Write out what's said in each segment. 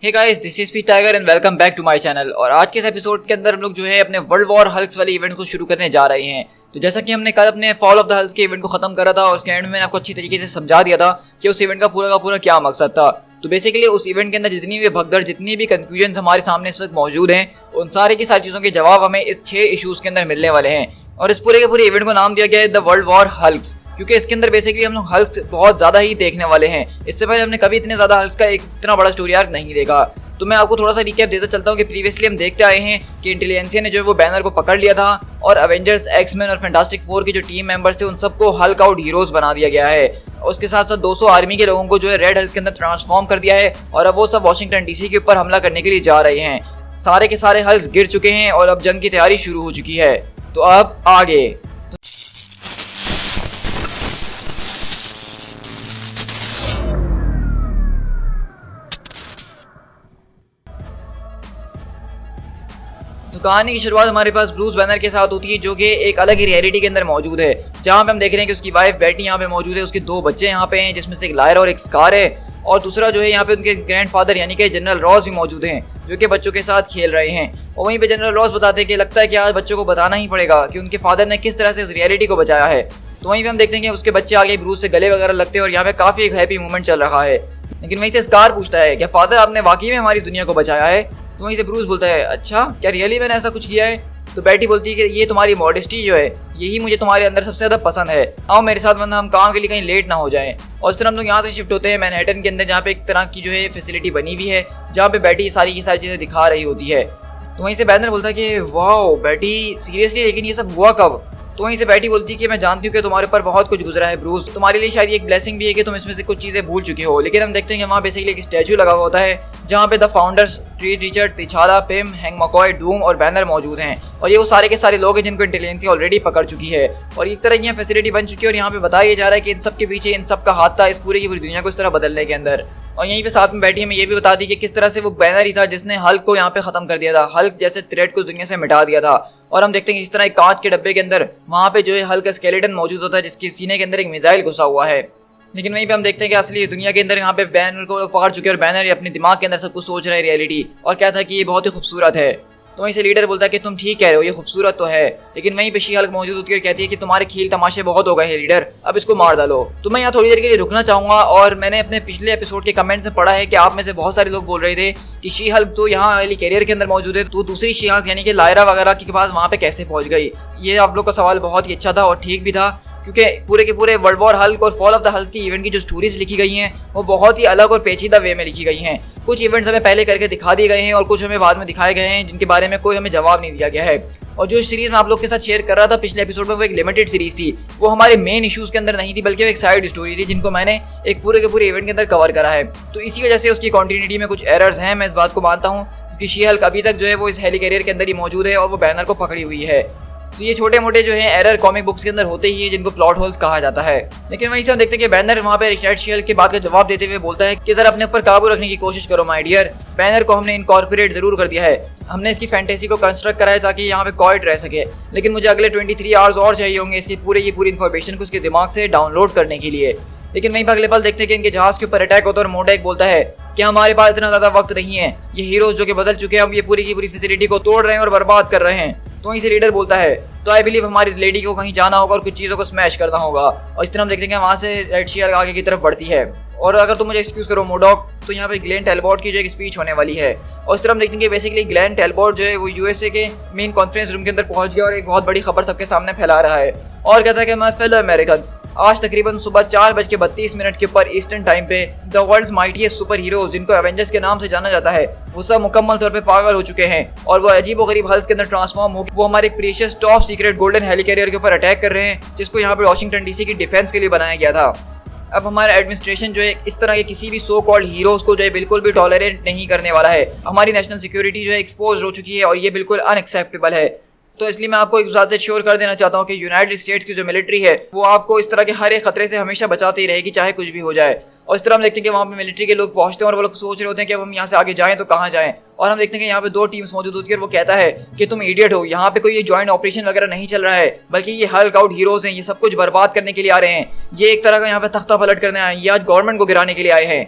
Hey guys, this is P Tiger and welcome back to my channel. और आज के इस एपिसोड के अंदर हम लोग जो है अपने वर्ल्ड वॉर हल्क्स वाले इवेंट को शुरू करने जा रहे हैं। तो जैसा कि हमने कल अपने फॉल ऑफ द हल्क्स के इवेंट को खत्म करा था और उसके एंड में मैंने आपको अच्छी तरीके से समझा दिया था कि उस इवेंट का पूरा क्या मकसद था। तो बेसिकली उस इवेंट के अंदर जितनी भी भगदड़, जितनी भी कंफ्यूजन हमारे सामने इस वक्त मौजूद हैं, उन सारी की सारी चीज़ों के जवाब हमें इस 6 इशूज़ के अंदर मिलने वाले हैं। और इस पूरे के पूरे इवेंट को नाम दिया गया है द वर्ल्ड वॉर हल्क्स, क्योंकि इसके अंदर बेसिकली हम लोग हल्क्स बहुत ज़्यादा ही देखने वाले हैं। इससे पहले हमने कभी इतने ज़्यादा हल्क्स का एक इतना बड़ा स्टोरी आर्क नहीं देखा। तो मैं आपको थोड़ा सा रिकैप देता चलता हूँ कि प्रीवियसली हम देखते आए हैं कि इंटेलिजेंसिया ने जो है वो बैनर को पकड़ लिया था और अवेंजर्स, एक्समैन और फैंटास्टिक फोर के जो टीम मेंबर्स थे उन सबको हल्क आउट हीरोज बना दिया गया है। उसके साथ साथ 200 आर्मी के लोगों को जो है रेड हल्क्स के अंदर ट्रांसफॉर्म कर दिया है और अब वो सब वॉशिंगटन डीसी के ऊपर हमला करने के लिए जा रहे हैं। सारे के सारे हल्क्स गिर चुके हैं और अब जंग की तैयारी शुरू हो चुकी है। तो अब आगे तो कहानी की शुरुआत हमारे पास ब्रूस बैनर के साथ होती है, जो कि एक अलग ही रियलिटी के अंदर मौजूद है, जहां पे हम देख रहे हैं कि उसकी वाइफ बेटी यहाँ पे मौजूद है, उसके 2 बच्चे यहाँ पे हैं, जिसमें से एक लायरा और एक स्कार है, और दूसरा जो है यहाँ पे उनके ग्रैंडफादर यानी कि जनरल रॉस भी मौजूद हैं, जो कि बच्चों के साथ खेल रहे हैं। और वहीं पे जनरल रॉस बताते हैं कि लगता है कि आज बच्चों को बताना ही पड़ेगा कि उनके फादर ने किस तरह से उस रियलिटी को बचाया है। तो वहीं पे हम देखते हैं कि उसके बच्चे आगे ब्रूस से गले वगैरह लगते हैं और यहाँ पे काफी एक हैप्पी मोमेंट चल रहा है। लेकिन वहीं से स्कार पूछता है क्या फादर आपने वाकई में हमारी दुनिया को बचाया है? तो वहीं से ब्रूस बोलता है अच्छा, क्या रियली मैंने ऐसा कुछ किया है? तो बेटी बोलती है कि ये तुम्हारी मॉडेस्टी जो है यही मुझे तुम्हारे अंदर सबसे ज़्यादा पसंद है। आओ मेरे साथ, वरना हम काम के लिए कहीं लेट ना हो जाएं। और इस तरह हम लोग यहाँ से शिफ्ट होते हैं मैनहट्टन के अंदर, जहाँ पे एक तरह की जो है फैसिलिटी बनी हुई है, जहाँ पे बेटी सारी की सारी चीज़ें दिखा रही होती है। तो वहीं से बैनर बोलता है कि वाओ बेटी सीरियसली, लेकिन ये सब हुआ कब? तो वहीं से बेटी बोलती है कि मैं जानती हूँ कि तुम्हारे ऊपर बहुत कुछ गुजरा है ब्रूस, तुम्हारे लिए शायद एक ब्लेसिंग भी है कि तुम इसमें से कुछ चीज़ें भूल चुके हो। लेकिन हम देखते हैं कि वहाँ बेसिकली एक स्टैचू लगा हुआ होता है, जहाँ पे the founders Reed Richard, T'Challa, Pym, Hank McCoy, Doom और बैनर मौजूद हैं। और ये वो सारे के सारे लोग हैं जिनको इंटेलिजेंसी ऑलरेडी पकड़ चुकी है और एक तरह की यहाँ फैसिलिटी बन चुकी है। और यहाँ पे बताया जा रहा है कि इन सब के पीछे इन सब का हाथ था इस पूरी की पूरी दुनिया को इस तरह बदलने के अंदर। और यहीं पे साथ में बैठी हमें ये भी बता दी कि किस तरह से वो बैनर ही था जिसने हल्क को यहाँ पे खत्म कर दिया था, हल्क जैसे थ्रेट को दुनिया से मिटा दिया था। और हम देखते हैं कि इस तरह एक कांच के डब्बे के अंदर वहाँ पे जो है हल्क स्केलेटन मौजूद होता है, जिसके सीने के अंदर एक मिसाइल घुसा हुआ है। लेकिन वहीं पे हम देखते हैं कि असली दुनिया के अंदर यहाँ पे बैनर को पकड़ चुके हैं और बैनर अपने दिमाग के अंदर सब कुछ सोच रहे हैं रियलिटी, और क्या था कि ये बहुत ही खूबसूरत है। तो वहीं से लीडर बोलता है कि तुम ठीक कह रहे हो, ये खूबसूरत तो है। लेकिन वहीं पे शी हल्क मौजूद होती है और कहती है कि तुम्हारे खेल तमाशे बहुत हो गए हैं लीडर, अब इसको मार डालो। तो मैं यहाँ थोड़ी देर के लिए रुकना चाहूंगा। और मैंने अपने पिछले एपिसोड के कमेंट्स में पढ़ा है कि आप में से बहुत सारे लोग बोल रहे थे कि शी हल्क तो यहाँ वाली कैरियर के अंदर मौजूद है, तो दूसरी शी हल्क यानी कि लायरा वगैरह के पास वहाँ पे कैसे पहुँच गई। ये आप लोग का सवाल बहुत ही अच्छा था और ठीक भी था, क्योंकि पूरे के पूरे वर्ल्ड वॉर हल्क और फॉल ऑफ द हल्क्स की इवेंट की जो स्टोरीज लिखी गई हैं वो बहुत ही अलग और पेचीदा वे में लिखी गई हैं। कुछ इवेंट्स हमें पहले करके दिखा दिए गए हैं और कुछ हमें बाद में दिखाए गए हैं, जिनके बारे में कोई हमें जवाब नहीं दिया गया है। और जो सीरीज मैं आप लोग के साथ शेयर कर रहा था पिछले एपिसोड में, वो एक लिमिटेड सीरीज थी, वो हमारे मेन इश्यूज के अंदर नहीं थी, बल्कि वो एक साइड स्टोरी थी जिनको मैंने एक पूरे के पूरे इवेंट के अंदर कवर करा है। तो इसी वजह से उसकी कॉन्टिन्यूटी में कुछ एरर्स हैं, मैं इस बात को मानता हूँ, क्योंकि शी हल्क अभी तक जो है वो इस हेली कैरियर के अंदर ही मौजूद है और वो बैनर को पकड़ी हुई है। तो ये छोटे मोटे जो है एरर कॉमिक बुक्स के अंदर होते ही है, जिनको प्लॉट होल्स कहा जाता है। लेकिन वहीं से हम देखते हैं कि बैनर वहाँ पे रिचर्ड शी हल्क के बात का जवाब देते हुए बोलता है कि जरा अपने ऊपर काबू रखने की कोशिश करो माय डियर। बैनर को हमने इनकॉर्पोरेट जरूर कर दिया है, हमने इसकी फैंटेसी को कंस्ट्रक्ट करा है ताकि यहाँ पे क्वाइट रह सके, लेकिन मुझे अगले 23 आवर्स और चाहिए होंगे इसकी पूरी इन्फॉर्मेशन को उसके दिमाग से डाउनलोड करने के लिए। लेकिन वहीं पर अगले पल देखते हैं कि इनके जहाज के ऊपर अटैक होता है और मोडेक बोलता है कि हमारे पास इतना ज़्यादा वक्त नहीं है, ये हीरोज जो कि बदल चुके हैं अब ये पूरी की पूरी फैसिलिटी को तोड़ रहे हैं और बर्बाद कर रहे हैं। तो वहीं से लीडर बोलता है तो आई बिलीव हमारी लेडी को कहीं जाना होगा और कुछ चीज़ों को स्मैश करना होगा। और इस तरह हम देखते हैं वहाँ से रेड शी हल्क आगे की तरफ बढ़ती है। और अगर तुम मुझे एक्सक्यूज करो मोडॉक, तो यहाँ पे ग्लेन टैलबॉट की जो एक स्पीच होने वाली है। और इस तरह हम देखते हैं कि बेसिकली ग्लेन टैलबॉट जो है वो यूएसए के मेन कॉन्फ्रेंस रूम के अंदर पहुंच गया और एक बहुत बड़ी खबर सबके सामने फैला रहा है और कहता है कि माय फेलो अमेरिकन्स, आज तकरीबन सुबह 4:32 के ऊपर ईस्टर्न टाइम पे the world's mightiest super heroes, जिनको एवेंजर्स के नाम से जाना जाता है, वो सब मुकम्मल तौर पे पागल हो चुके हैं और वो अजीब व गरीब हल्क्स के अंदर ट्रांसफॉर्म हो वो हमारे precious top secret golden heli carrier के ऊपर अटैक कर रहे हैं, जिसको यहाँ पे वॉशिंगटन डीसी की डिफेंस के लिए बनाया गया था। अब हमारा एडमिनिस्ट्रेशन जो है इस तरह के किसी भी सो कॉल्ड हीरोज को जो है बिल्कुल भी टॉलरेट नहीं करने वाला है। हमारी नेशनल सिक्योरिटी जो है एक्सपोज हो चुकी है और ये बिल्कुल अनएक्सेप्टेबल है। तो इसलिए मैं आपको एक बात से श्योर कर देना चाहता हूँ कि यूनाइटेड स्टेट्स की जो मिलिट्री है वो आपको इस तरह के हर एक खतरे से हमेशा बचाती ही रहेगी, चाहे कुछ भी हो जाए। और इस तरह हम देखते हैं कि वहाँ पे मिलिट्री के लोग पहुंचते हैं और वो लोग सोच रहे होते हैं कि अब हम यहाँ से आगे जाएं तो कहाँ जाएं। और हम देखते हैं कि यहाँ पे 2 टीम्स मौजूद होती है और वो कहता है कि तुम इडियट हो, यहाँ पे कोई ये जॉइंट ऑपरेशन वगैरह नहीं चल रहा है, बल्कि ये हल्क आउट हीरोज हैं, ये सब कुछ बर्बाद करने के लिए आ रहे हैं, ये एक तरह का यहाँ पे तख्ता पलट करने आए हैं, ये आज गवर्नमेंट को गिराने के लिए आए हैं।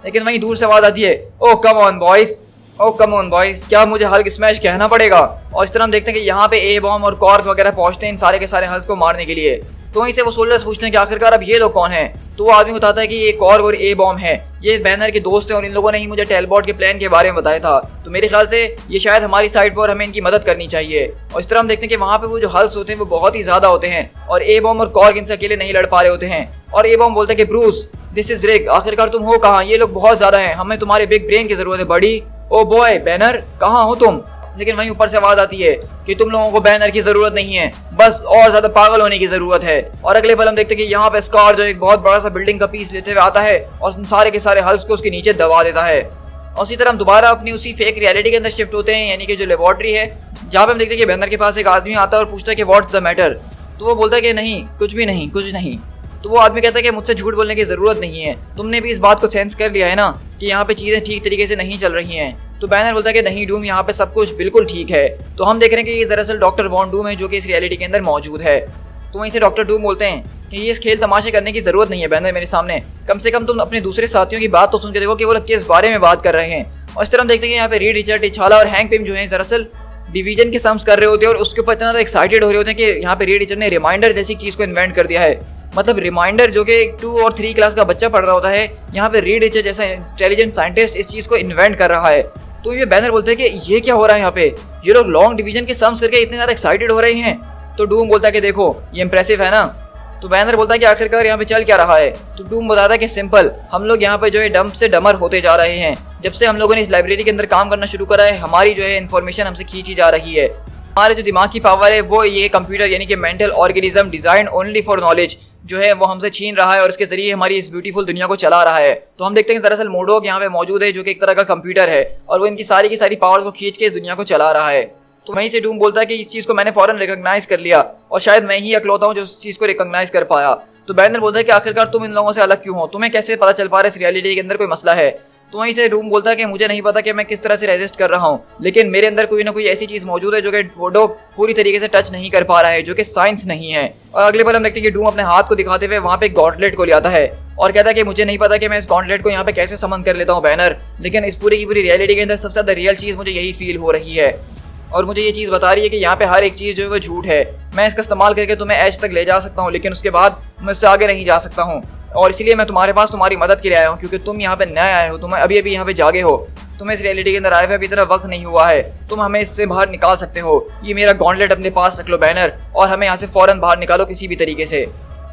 लेकिन वहीं दूर से आवाज आती है, oh come on boys, oh come on boys, क्या मुझे हल्क स्मैश कहना पड़ेगा। और इस तरह हम देखते हैं कि यहाँ पे ए बॉम्ब और कॉर्क वगैरह पहुंचते हैं इन सारे के सारे हल्क को मारने के लिए। तो वहीं से वो सोल्जर्स पूछते हैं कि आखिरकार अब ये लोग कौन है। तो वो आदमी बताता है कि ये कॉर्क और ए बॉम्ब है, ये बैनर के दोस्त हैं और इन लोगों ने ही मुझे टेलबॉट के प्लान के बारे में बताया था। तो मेरे ख्याल से ये शायद हमारी साइड पर, हमें इनकी मदद करनी चाहिए। और इस तरह हम देखते हैं कि वहाँ पे वो जो हल्क्स होते हैं वो बहुत ही ज्यादा होते हैं और ए बॉम्ब और कॉर्क इनसे अकेले नहीं लड़ पा रहे होते हैं। और ए बॉम्ब बोलते हैं कि ब्रूस, दिस इज रिग, आखिरकार तुम हो कहाँ, ये लोग बहुत ज्यादा हैं, हमें तुम्हारे बिग ब्रेन की जरूरत है बड़ी। ओ बॉय बैनर, कहाँ हो तुम। लेकिन वहीं ऊपर से आवाज आती है कि तुम लोगों को बैनर की जरूरत नहीं है, बस और ज्यादा पागल होने की जरूरत है। और अगले पल हम देखते हैं कि यहाँ पे स्कार जो एक बहुत बड़ा सा बिल्डिंग का पीस लेते हुए आता है और सारे के सारे हल्क्स को उसके नीचे दबा देता है। और इसी तरह हम दोबारा अपनी उसी फेक रियलिटी के अंदर शिफ्ट होते हैं, यानी कि जो लेबोरेटरी है, जहाँ पे हम देखते हैं कि बैनर के पास एक आदमी आता है और पूछता है कि व्हाट्स द मैटर। तो वो बोलता है कि नहीं, कुछ भी नहीं, कुछ नहीं। तो वो आदमी कहता है कि मुझसे झूठ बोलने की जरूरत नहीं है, तुमने भी इस बात को सेंस कर लिया है ना कि यहाँ पे चीजें ठीक तरीके से नहीं चल रही हैं। तो बैनर बोलता है कि नहीं डूम, यहाँ पे सब कुछ बिल्कुल ठीक है। तो हम देख रहे हैं कि ये दरअसल डॉक्टर वॉन डूम है जो कि इस रियलिटी के अंदर मौजूद है। तो वहीं से डॉक्टर डूम बोलते हैं कि ये इस खेल तमाशे करने की जरूरत नहीं है बैनर मेरे सामने, कम से कम तुम अपने दूसरे साथियों की बात तो सुन के देखो कि वो लोग किस बारे में बात कर रहे हैं। और इस तरह हम देखते हैं कि यहाँ पे रीड रिचर्ड, टिचाला और हैंक पिम जो है दरअसल डिवीजन के सम्स कर रहे होते हैं और उसके ऊपर इतना ज़्यादा एक्साइटेड हो रहे होते हैं कि यहाँ पे रीड रिचर्ड ने रिमाइंडर जैसी चीज़ को इन्वेंट कर दिया है। मतलब रिमाइंडर जो कि 2 और 3 क्लास का बच्चा पढ़ रहा होता है, यहाँ पे रीड रिचर्ड जैसा इंटेलिजेंट साइंटिस्ट इस चीज़ को इन्वेंट कर रहा है। तो ये बैनर बोलते हैं कि ये क्या हो रहा है यहाँ पे, ये लोग लॉन्ग डिवीजन के सम्स करके इतने ज़्यादा एक्साइटेड हो रहे हैं। तो डूम बोलता है कि देखो ये इंप्रेसिव है ना। तो बैनर बोलता है कि आखिरकार यहाँ पे चल क्या रहा है। तो डूम बताता है कि सिंपल, हम लोग यहाँ पे जो है डम से डमर होते जा रहे हैं। जब से हम लोगों ने इस लाइब्रेरी के अंदर काम करना शुरू करा है, हमारी जो है इन्फॉर्मेशन हमसे खींची जा रही है। हमारे जो दिमाग की पावर है वो ये कंप्यूटर यानी कि mental organism design only for knowledge जो है वो हमसे छीन रहा है और इसके जरिए हमारी इस ब्यूटीफुल दुनिया को चला रहा है। तो हम देखते हैं कि दरअसल मोडोक यहाँ पे मौजूद है जो कि एक तरह का कंप्यूटर है और वो इनकी सारी की सारी पावर को खींच के इस दुनिया को चला रहा है। तो वहीं से डूम बोलता है कि इस चीज़ को मैंने फौरन रिकॉग्नाइज कर लिया और शायद मैं ही अकलौता हूँ जो इस चीज़ को रिकॉग्नाइज कर पाया। तो बैनर बोलता है कि आखिरकार तुम इन लोगों से अलग क्यों हो, तुम्हें कैसे पता चल पा रहा है इस रियलिटी के अंदर कोई मसला है। तो वहीं से डूम बोलता है कि मुझे नहीं पता कि मैं किस तरह से रेजिस्ट कर रहा हूँ, लेकिन मेरे अंदर कोई ना कोई ऐसी चीज़ मौजूद है जो कि मोडोक पूरी तरीके से टच नहीं कर पा रहा है, जो कि साइंस नहीं है। और अगले पल हम देखते हैं कि डूम अपने हाथ को दिखाते हुए वहाँ पे एक गॉन्टलेट को ले आता है और कहता है कि मुझे नहीं पता कि मैं इस गॉन्टलेट को यहाँ पे कैसे समन कर लेता हूँ बैनर, लेकिन इस पूरी की पूरी रियलिटी के अंदर सबसे ज़्यादा रियल चीज़ मुझे यही फील हो रही है और मुझे ये चीज़ बता रही है कि यहाँ पे हर एक चीज़ जो है वो झूठ है। मैं इसका इस्तेमाल करके तुम्हें एज तक ले जा सकता हूँ, लेकिन उसके बाद मैं उससे आगे नहीं जा सकता हूँ और इसीलिए मैं तुम्हारे पास तुम्हारी मदद के लिए आया हूँ, क्योंकि तुम यहाँ पे नए आए हो, तुम अभी अभी यहाँ पे जागे हो, तुम्हें इस रियलिटी के अंदर आए हुए अभी इतना वक्त नहीं हुआ है, तुम हमें इससे बाहर निकाल सकते हो। ये मेरा गॉन्टलेट अपने पास रख लो बैनर और हमें यहाँ से फौरन बाहर निकालो किसी भी तरीके से।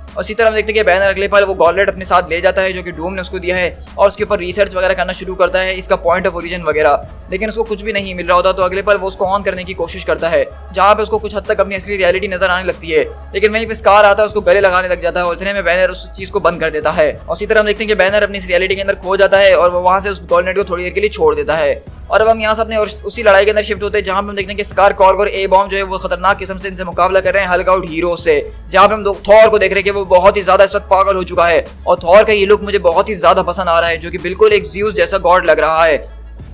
और इसी तरह हम देखते हैं कि बैनर अगले पल वो गॉन्टलेट अपने साथ ले जाता है जो कि डूम ने उसको दिया है और उसके ऊपर रिसर्च वगैरह करना शुरू करता है, इसका पॉइंट ऑफ ओरिजिन वगैरह, लेकिन उसको कुछ भी नहीं मिल रहा होता। तो अगले पल वो उसको ऑन करने की कोशिश करता है जहाँ पे उसको कुछ हद तक अपनी असली रियलिटी नजर आने लगती है, लेकिन वहीं पे स्कार आता है उसको गले लगाने लग जाता है और इतने में बैनर उस चीज़ को बंद कर देता है। और इसी तरह हम देखते हैं कि बैनर अपनी इस रियलिटी के अंदर खो जाता है और वो वहाँ से उस गॉन्टलेट को थोड़ी देर के लिए छोड़ देता है। और अब हम यहाँ से अपने उसी लड़ाई के अंदर शिफ्ट होते हैं जहाँ पे हम देखते हैं कि स्कार, कॉर्क और ए बॉम्ब जो है वो खतरनाक किस्म से इनसे मुकाबला कर रहे हैं हल्क आउट हीरो से, जहाँ पे हम थॉर को देख रहे हैं कि वो बहुत ही ज्यादा इस वक्त पागल हो चुका है और थॉर का ये लुक मुझे बहुत ही ज्यादा पसंद आ रहा है जो कि बिल्कुल एक ज़्यूस जैसा गॉड लग रहा है।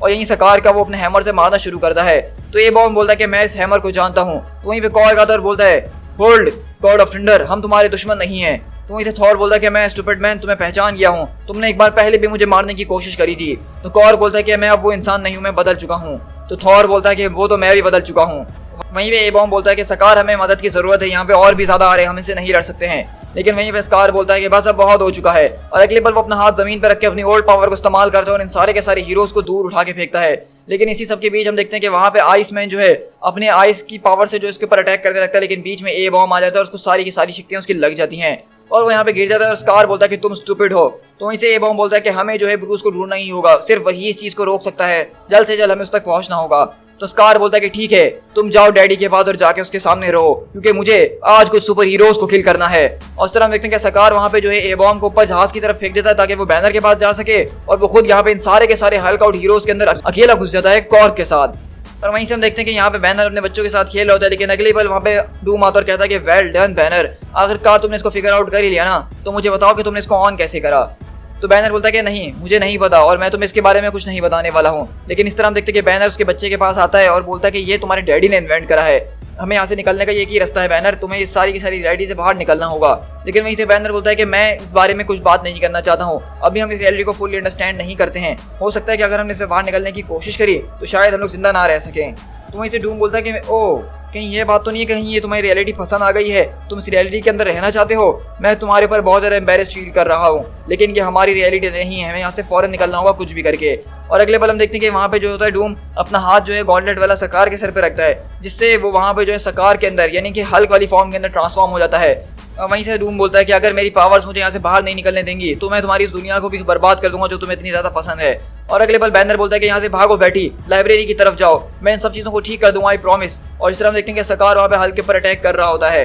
और यहीं स्कार का वो अपने हैमर से मारना शुरू करता है। तो ए बॉम्ब बोलता है कि मैं इस हैमर को जानता हूँ। तो वहीं पे कॉर्क आता है और बोलता है होल्ड गॉड ऑफ थंडर, हम तुम्हारे दुश्मन नहीं हैं। तो वहीं से थॉर बोलता है कि मैं स्टूपिड मैन, तुम्हें पहचान गया हूँ, तुमने एक बार पहले भी मुझे मारने की कोशिश करी थी। तो कॉर्क बोलता है कि मैं अब वो इंसान नहीं हूँ, मैं बदल चुका हूँ। तो थॉर बोलता है कि वो तो मैं भी बदल चुका हूँ। वहीं पे ए बॉम्ब बोलता है कि स्कार, हमें मदद की जरूरत है, यहाँ पे और भी ज्यादा आ रहे हैं, हम इनसे नहीं लड़ सकते हैं। लेकिन वहीं पे स्कार बोलता है कि बस अब बहुत हो चुका है और अगले पल वो अपना हाथ जमीन पर रख के अपनी ओल्ड पावर को इस्तेमाल करता है और इन सारे के सारे हीरोज को दूर उठा के फेंकता है। लेकिन इसी सब के बीच हम देखते हैं कि वहाँ पे आइस मैन जो है अपने आइस की पावर से जो इसके ऊपर अटैक करने लगता है, लेकिन बीच में ए बॉम्ब आ जाता है और उसको सारी की सारी शक्तियाँ उसकी लग जाती हैं और वो यहाँ पे गिर जाता है और स्कार बोलता है कि तुम स्टूपिड हो। तो वहीं से ए बॉम्ब बोलता है कि हमें जो है ब्रूस को ढूंढना ही होगा, सिर्फ वही इस चीज को रोक सकता है, जल्द से जल्द हमें उस तक पहुंचना होगा। तो स्कार बोलता है कि ठीक है, तुम जाओ डैडी के पास और जाके उसके सामने रहो, क्योंकि मुझे आज कुछ सुपर हीरोज को किल करना है। और इस तरह हम देखते हैं कि स्कार वहाँ पे जो है ए बॉम्ब को ऊपर जहाज की तरफ फेंक देता है ताकि वो बैनर के पास जा सके और वो खुद यहाँ पे इन सारे के सारे हल्क आउट हीरोज के अंदर अकेला घुस जाता है कॉर्क के साथ। और वहीं से हम देखते हैं कि यहाँ पे बैनर अपने बच्चों के साथ खेल रहा होता है, लेकिन अगली पल वहाँ पे डूम आता और कहता है कि वेल डन बैनर, आखिरकार तुमने इसको फिगर आउट कर ही लिया ना, तो मुझे बताओ कि तुमने इसको ऑन कैसे करा। तो बैनर बोलता है कि नहीं, मुझे नहीं पता और मैं तुम्हें इसके बारे में कुछ नहीं बताने वाला हूँ। लेकिन इस तरह हम देखते हैं कि बैनर उसके बच्चे के पास आता है और बोलता है कि ये तुम्हारे डैडी ने इन्वेंट करा है, हमें यहाँ से निकलने का एक ही रास्ता है बैनर, तुम्हें इस सारी की सारी रियलिटी से बाहर निकलना होगा। लेकिन वहीं से बैनर बोलता है कि मैं इस बारे में कुछ बात नहीं करना चाहता हूँ, अभी हम इस रियलिटी को फुली अंडरस्टैंड नहीं करते हैं। हो सकता है कि अगर हमने इससे बाहर निकलने की कोशिश करी तो शायद हम लोग जिंदा ना रह सकें। तो वहीं से डूम बोलता है कि ओह, कहीं ये बात तो नहीं है, कहीं ये तुम्हारी रियलिटी पसंद आ गई है, तुम इस रियलिटी के अंदर रहना चाहते हो। मैं तुम्हारे ऊपर बहुत ज़्यादा एम्बेरस फील कर रहा हूँ, लेकिन ये हमारी रियलिटी नहीं है, हमें यहाँ से फौरन निकलना होगा कुछ भी करके। और अगले पल हम देखते हैं कि वहाँ पे जो होता है डूम अपना हाथ जो है गॉन्टलेट वाला सकार के सर पे रखता है, जिससे वो वहाँ पे जो है सकार के अंदर यानी कि हल्क वाली फॉर्म के अंदर ट्रांसफॉर्म हो जाता है। वहीं से डूम बोलता है कि अगर मेरी पावर्स मुझे यहाँ से बाहर नहीं निकलने देंगी तो मैं तुम्हारी इस दुनिया को भी बर्बाद कर दूंगा जो तुम्हें इतनी ज़्यादा पसंद है। और अगले पल बैनर बोलता है कि यहाँ से भागो बैठी, लाइब्रेरी की तरफ जाओ, मैं इन सब चीज़ों को ठीक कर दूंगा, आई प्रॉमिस। और इस तरह हम देखते हैं कि सकार वहाँ पे हल्क के ऊपर अटैक कर रहा होता है।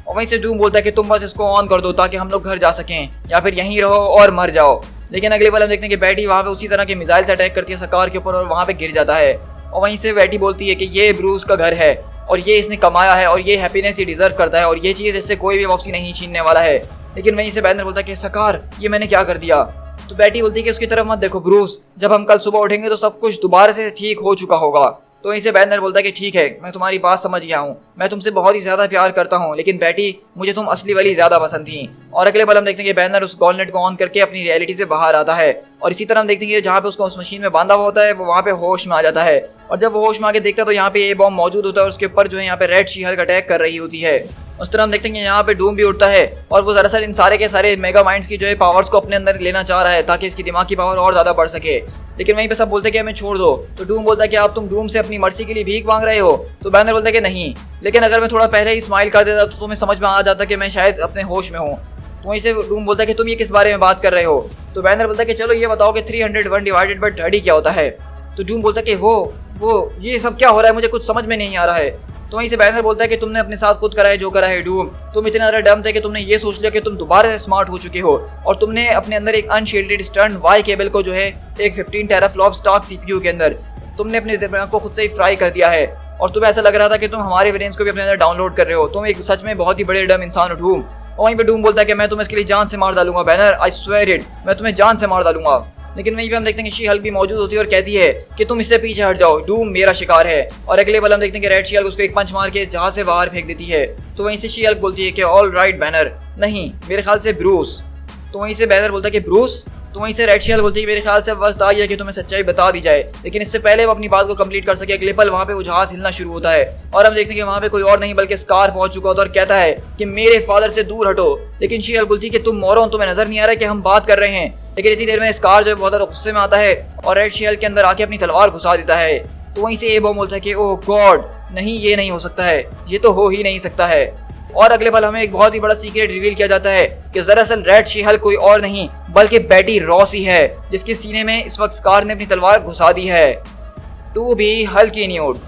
और वहीं से डूम बोलता है कि तुम बस इसको ऑन कर दो ताकि हम लोग घर जा सकें, या फिर यहीं रहो और मर जाओ। लेकिन अगले पल हम देखते हैं कि बैटी वहाँ पे उसी तरह के मिसाइल से अटैक करती है सकार के ऊपर और वहाँ पे गिर जाता है। और वहीं से बैटी बोलती है कि ये ब्रूस का घर है और ये इसने कमाया है और ये हैप्पीनेस ही डिजर्व करता है और ये चीज़ इससे कोई भी वापसी नहीं छीनने वाला है। लेकिन वहीं से बैनर बोलता है कि सकार, ये मैंने क्या कर दिया। तो बैटी बोलती है कि उसकी तरफ मत देखो ब्रूस, जब हम कल सुबह उठेंगे तो सब कुछ दोबारा से ठीक हो चुका होगा। तो वहीं से बैनर बोलता है कि ठीक है, मैं तुम्हारी बात समझ गया हूँ, मैं तुमसे बहुत ही ज़्यादा प्यार करता हूँ, लेकिन बैटी मुझे तुम असली वाली ज़्यादा पसंद थी। और अगले पल हम देखते हैं कि बैनर उस गॉन्टलेट को ऑन करके अपनी रियलिटी से बाहर आता है। और इसी तरह हम देखते हैं कि जहाँ पे उसको उस मशीन में बांधा हुआ होता है वो वहाँ पे होश में आ जाता है। और जब वो होश में आके देखता है तो यहाँ पे ये बॉम्ब मौजूद होता है और उसके ऊपर जो है यहाँ पे रेड शी हल्क अटैक कर रही होती है। उस तरह हम देखते हैं कि यहाँ पे डूम भी उठता है और वो दरअसल इन सारे के सारे मेगा माइंड्स की जो है पावर्स को अपने अंदर लेना चाह रहा है ताकि इसकी दिमाग की पावर और ज़्यादा बढ़ सके। लेकिन वहीं पे सब बोलते हैं कि हमें छोड़ दो। तो डूम बोलता है कि आप तुम डूम से अपनी मर्जी के लिए भीख मांग रहे हो। तो बैनर बोलता है कि नहीं, लेकिन अगर मैं थोड़ा पहले ही स्माइल कर देता तो तुम्हें समझ में आ जाता कि मैं शायद अपने होश में हूँ। तो वहीं से डूम बोलता है कि तुम ये किस बारे में बात कर रहे हो। तो बैनर बोलता है कि चलो ये बताओ कि 301 डिवाइडेड बाय 30 क्या होता है। तो डूम बोलता है कि वो ये सब क्या हो रहा है, मुझे कुछ समझ में नहीं आ रहा है। तो वहीं से बैनर बोलता है कि तुमने अपने साथ खुद करा है जो करा है डूम, तुम इतने ज़्यादा डम थे कि तुमने ये सोच लिया कि तुम दोबारा से स्मार्ट हो चुके हो और तुमने अपने अंदर एक अनशील्डेड स्टर्न वाई केबल को जो है एक 15 टेराफ्लॉप स्टॉक सीपीयू के अंदर तुमने अपने दिमाग को खुद से ही फ्राई कर दिया है और तुम्हें ऐसा लग रहा था कि तुम हमारे ब्रेन्स को भी अपने अंदर डाउनलोड कर रहे हो। तुम एक सच में बहुत ही बड़े डम इंसान हो डूम। और वहीं पे डूम बोलता है कि मैं तुम्हें इसके लिए जान से मार डालूंगा बैनर, आई स्वेयर इट, मैं तुम्हें जान से मार डालूंगा। लेकिन वहीं पे हम देखते हैं कि शी हल्क भी मौजूद होती है और कहती है कि तुम इससे पीछे हट जाओ, डूम मेरा शिकार है। और अगले पल हम देखते हैं कि रेड शी हल्क उसको एक पंच मार के जहाज से बाहर फेंक देती है। तो वहीं से शी हल्क बोलती है कि ऑल राइट बैनर, नहीं मेरे ख्याल से ब्रूस। तो वहीं से बैनर बोलता है कि ब्रूस। तो वहीं से रेड शी हल्क बोलती है कि मेरे ख्याल से वक्त आ गया कि तुम्हें सच्चाई बता दी जाए। लेकिन इससे पहले वो अपनी बात को कंप्लीट कर सके अगले पल वहाँ पे वो जहाज हिलना शुरू होता है और हम देखते हैं कि वहाँ पे कोई और नहीं बल्कि स्कार पहुंच चुका होता है और कहता है कि मेरे फादर से दूर हटो। लेकिन शी हल्क बोलती है कि तुम मोरों, तुम्हें नजर नहीं आ रहा है कि हम बात कर रहे हैं। लेकिन इतनी देर में स्कार जो है बहुत ज़्यादा गुस्से में आता है और रेड शी हल्क के अंदर आके अपनी तलवार घुसा देता है। तो वहीं से ए बॉम्ब बोलता है कि ओह गॉड, नहीं ये नहीं हो सकता है, ये तो हो ही नहीं सकता है। और अगले पल हमें एक बहुत ही बड़ा सीक्रेट रिवील किया जाता है कि दरअसल रेड शी हल्क कोई और नहीं बल्कि बैटी रॉस ही है, जिसके सीने में इस वक्त स्कार ने अपनी तलवार घुसा दी है। टू बी हल्की न्यूड।